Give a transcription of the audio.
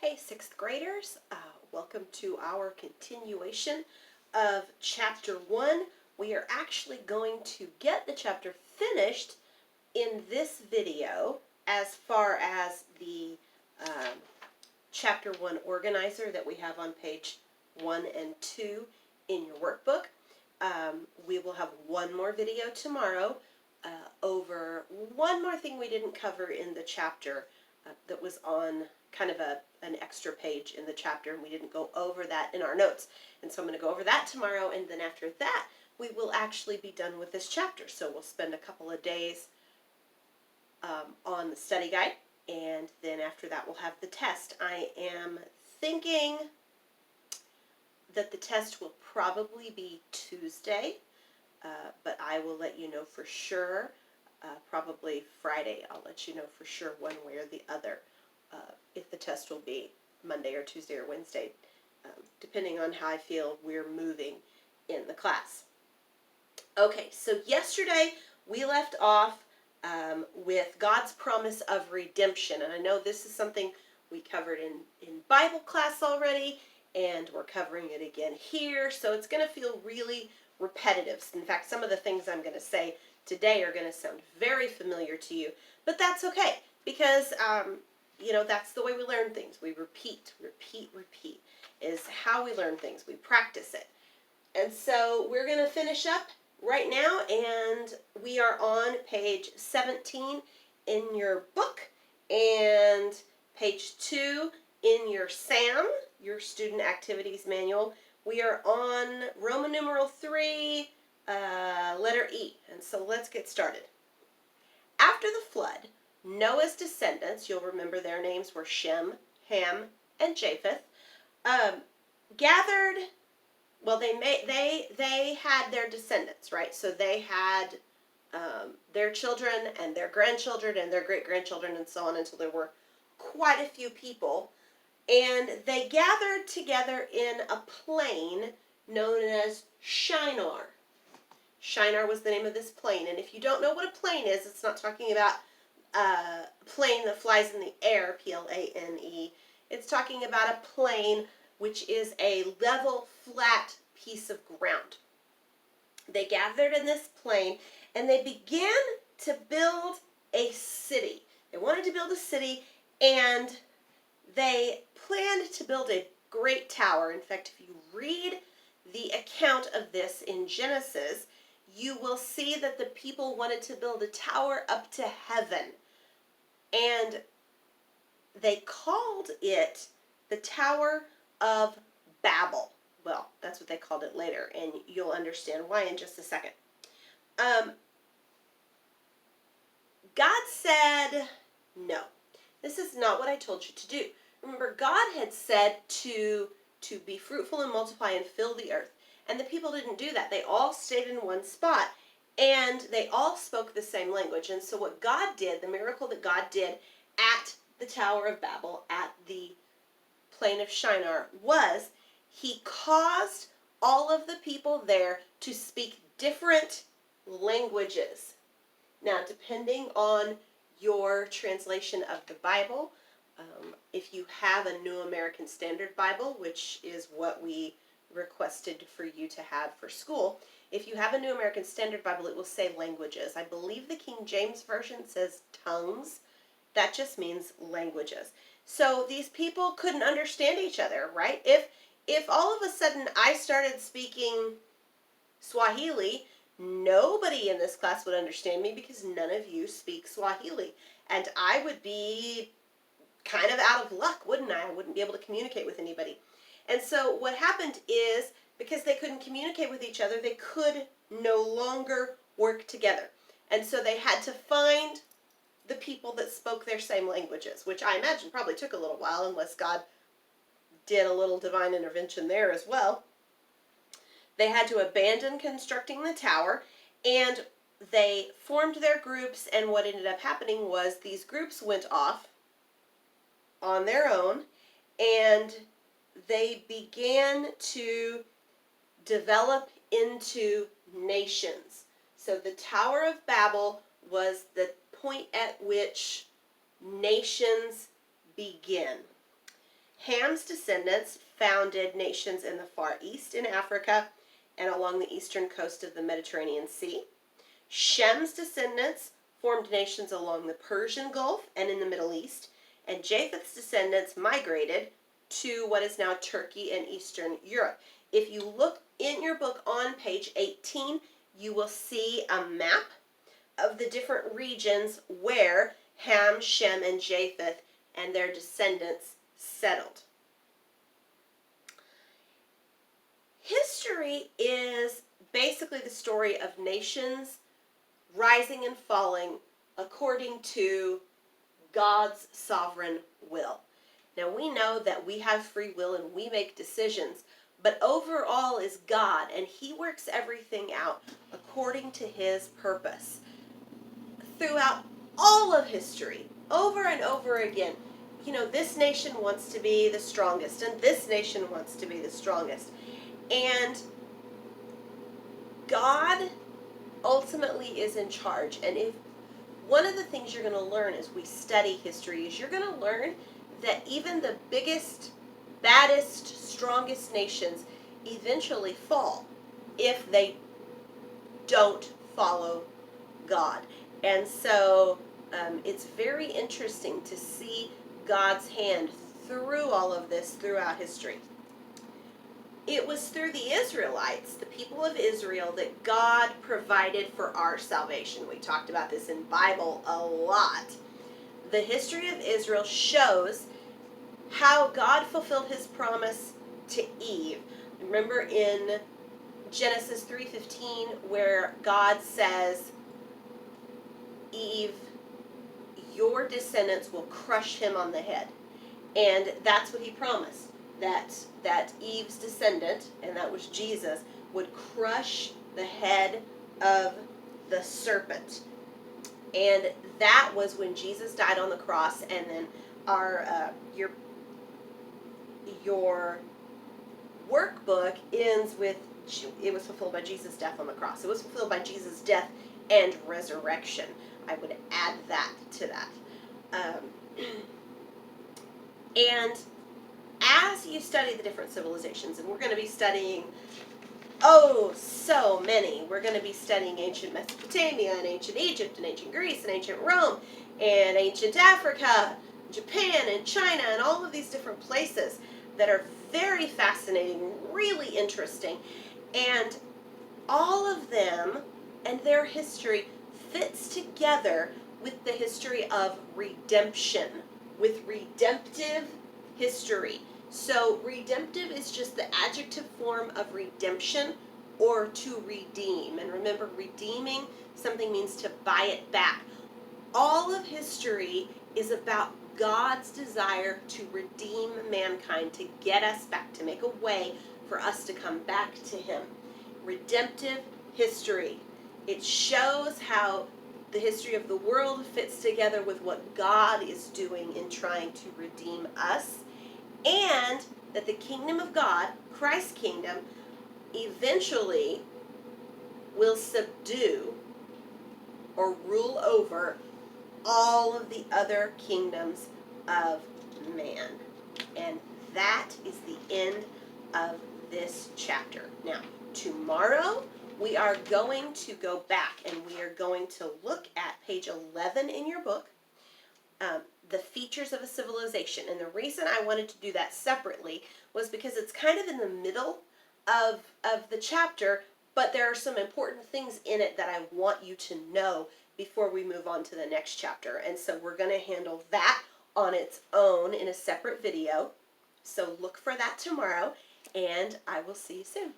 Hey, sixth graders, welcome to our continuation of Chapter 1. We are actually going to get the chapter finished in this video as far as the Chapter 1 organizer that we have on page 1 and 2 in your workbook. We will have one more video tomorrow over one more thing we didn't cover in the chapter that was on kind of an extra page in the chapter, and we didn't go over that in our notes. And so I'm going to go over that tomorrow, and then after that, we will actually be done with this chapter. So we'll spend a couple of days on the study guide, and then after that, we'll have the test. I am thinking that the test will probably be Tuesday, but I will let you know for sure. Probably Friday, I'll let you know for sure one way or the other if the test will be Monday or Tuesday or Wednesday, depending on how I feel we're moving in the class. Okay, so yesterday we left off with God's promise of redemption, and I know this is something we covered in Bible class already, and we're covering it again here, so it's going to feel really repetitive. In fact, some of the things I'm going to say today are going to sound very familiar to you, but that's okay, because that's the way we learn things. We repeat is how we learn things. We practice it. And so we're going to finish up right now, and we are on page 17 in your book and page 2 in your SAM, your Student Activities Manual. We are on Roman numeral 3, letter E, and so let's get started. After the flood, Noah's descendants, you'll remember their names were Shem, Ham, and Japheth, gathered. Well, they had their descendants, right? So they had their children and their grandchildren and their great-grandchildren and so on until there were quite a few people. And they gathered together in a plain known as Shinar. Shinar was the name of this plain. And if you don't know what a plain is, it's not talking about a plane that flies in the air, P-L-A-N-E. It's talking about a plain which is a level, flat piece of ground. They gathered in this plain, and they began to build a city. They wanted to build a city, and they planned to build a great tower. In fact, if you read the account of this in Genesis, you will see that the people wanted to build a tower up to heaven. And they called it the Tower of Babel. Well, that's what they called it later, and you'll understand why in just a second. God said, no, this is not what I told you to do. Remember, God had said to be fruitful and multiply and fill the earth. And the people didn't do that. They all stayed in one spot. And they all spoke the same language. And so what God did, the miracle that God did at the Tower of Babel, at the plain of Shinar, was he caused all of the people there to speak different languages. Now, depending on your translation of the Bible, if you have a New American Standard Bible, which is what we requested for you to have for school, if you have a New American Standard Bible, it will say languages. I believe the King James Version says tongues. That just means languages. So these people couldn't understand each other, right? If all of a sudden I started speaking Swahili, nobody in this class would understand me because none of you speak Swahili. And I would be kind of out of luck, wouldn't I? I wouldn't be able to communicate with anybody. And so what happened is, because they couldn't communicate with each other, they could no longer work together. And so they had to find the people that spoke their same languages, which I imagine probably took a little while, unless God did a little divine intervention there as well. They had to abandon constructing the tower, and they formed their groups, and what ended up happening was these groups went off on their own, and they began to develop into nations. So the Tower of Babel was the point at which nations begin. Ham's descendants founded nations in the Far East in Africa and along the eastern coast of the Mediterranean Sea. Shem's descendants formed nations along the Persian Gulf and in the Middle East, and Japheth's descendants migrated to what is now Turkey and Eastern Europe. If you look in your book on page 18, you will see a map of the different regions where Ham, Shem, and Japheth and their descendants settled. History is basically the story of nations rising and falling according to God's sovereign will. Now we know that we have free will and we make decisions, but overall is God, and He works everything out according to His purpose. Throughout all of history, over and over again, this nation wants to be the strongest, and this nation wants to be the strongest. And God ultimately is in charge. And if one of the things you're going to learn as we study history is you're going to learn that even the biggest, baddest, strongest nations eventually fall if they don't follow God. And so it's very interesting to see God's hand through all of this throughout history. It was through the Israelites, the people of Israel, that God provided for our salvation. We talked about this in Bible a lot. The history of Israel shows how God fulfilled His promise to Eve. Remember in Genesis 3:15 where God says, Eve, your descendants will crush him on the head. And that's what He promised. That Eve's descendant, and that was Jesus, would crush the head of the serpent. And that was when Jesus died on the cross, and then your workbook ends with, it was fulfilled by Jesus' death on the cross. It was fulfilled by Jesus' death and resurrection. I would add that to that. And as you study the different civilizations, and we're going to be studying, so many. We're going to be studying ancient Mesopotamia, and ancient Egypt, and ancient Greece, and ancient Rome, and ancient Africa, Japan, and China, and all of these different places that are very fascinating, really interesting. And all of them and their history fits together with the history of redemption, with redemptive history. So redemptive is just the adjective form of redemption, or to redeem. And remember, redeeming something means to buy it back. All of history is about God's desire to redeem mankind, to get us back, to make a way for us to come back to Him. Redemptive history. It shows how the history of the world fits together with what God is doing in trying to redeem us, and that the kingdom of God, Christ's kingdom, eventually will subdue or rule over all of the other kingdoms of man. And that is the end of this chapter. Now, tomorrow we are going to go back and we are going to look at page 11 in your book, the features of a civilization. And the reason I wanted to do that separately was because it's kind of in the middle of the chapter, but there are some important things in it that I want you to know before we move on to the next chapter. And so we're going to handle that on its own in a separate video. So look for that tomorrow, and I will see you soon.